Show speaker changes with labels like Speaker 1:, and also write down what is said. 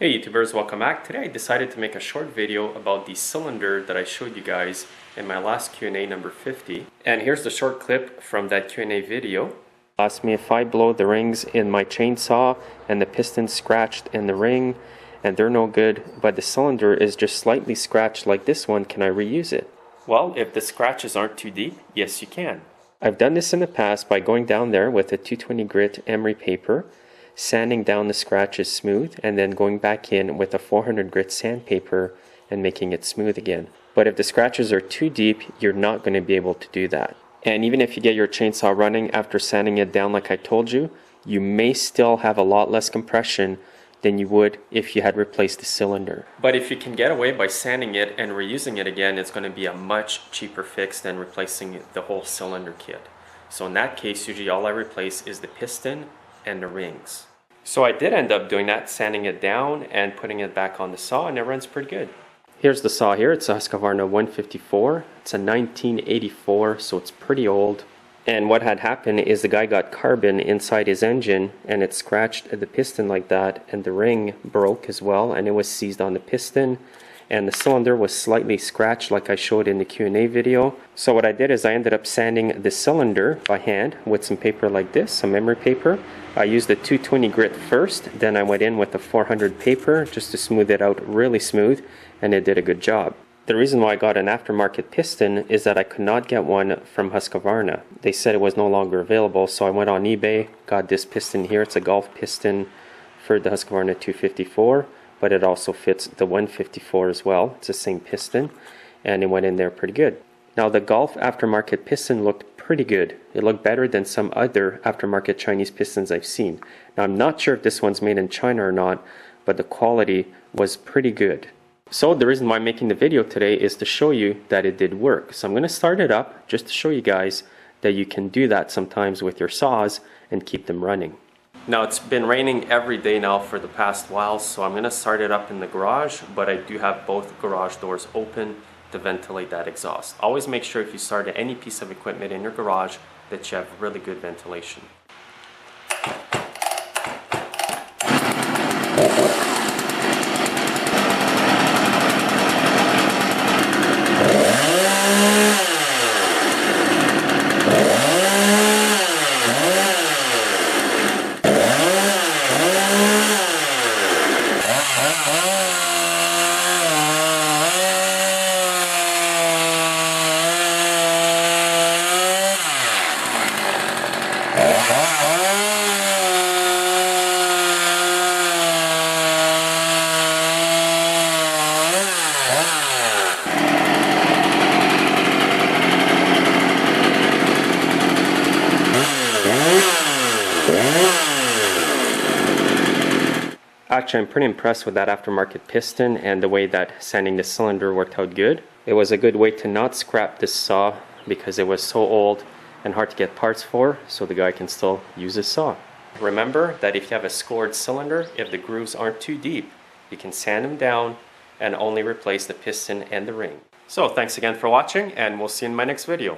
Speaker 1: Hey YouTubers, welcome back. Today I decided to make a short video about the cylinder that I showed you guys in my last Q&A number 50. And here's the short clip from that Q&A video. Asked me if I blow the rings in my chainsaw and the piston's scratched in the ring and they're no good, but the cylinder is just slightly scratched like this one, can I reuse it? Well, if the scratches aren't too deep, yes you can. I've done this in the past by going down there with a 220 grit emery paper, sanding down the scratches smooth, and then going back in with a 400 grit sandpaper and making it smooth again. But if the scratches are too deep, you're not going to be able to do that. And even if you get your chainsaw running after sanding it down like I told you, you may still have a lot less compression than you would if you had replaced the cylinder. But if you can get away by sanding it and reusing it again, it's going to be a much cheaper fix than replacing the whole cylinder kit. So in that case, usually all I replace is the piston and the rings. So I did end up doing that, sanding it down and putting it back on the saw, and it runs pretty good. Here's the saw here. It's a Husqvarna 154. It's a 1984, so it's pretty old. And what had happened is the guy got carbon inside his engine and it scratched the piston like that, and the ring broke as well, and it was seized on the piston. And the cylinder was slightly scratched like I showed in the Q&A video. So what I did is I ended up sanding the cylinder by hand with some paper like this, some emery paper. I used the 220 grit first, then I went in with the 400 paper just to smooth it out really smooth, and it did a good job. The reason why I got an aftermarket piston is that I could not get one from Husqvarna. They said it was no longer available, so I went on eBay, got this piston here. It's a golf piston for the Husqvarna 254. But it also fits the 154 as well. It's the same piston, and it went in there pretty good. Now the Golf aftermarket piston looked pretty good. It looked better than some other aftermarket Chinese pistons I've seen. Now I'm not sure if this one's made in China or not, but the quality was pretty good. So the reason why I'm making the video today is to show you that it did work. So I'm going to start it up just to show you guys that you can do that sometimes with your saws and keep them running. Now it's been raining every day now for the past while, so I'm going to start it up in the garage, but I do have both garage doors open to ventilate that exhaust. Always make sure if you start any piece of equipment in your garage that you have really good ventilation. Actually, I'm pretty impressed with that aftermarket piston and the way that sanding the cylinder worked out good. It was a good way to not scrap this saw because it was so old and hard to get parts for, so the guy can still use his saw. Remember that if you have a scored cylinder, if the grooves aren't too deep, you can sand them down and only replace the piston and the ring. So thanks again for watching, and we'll see you in my next video.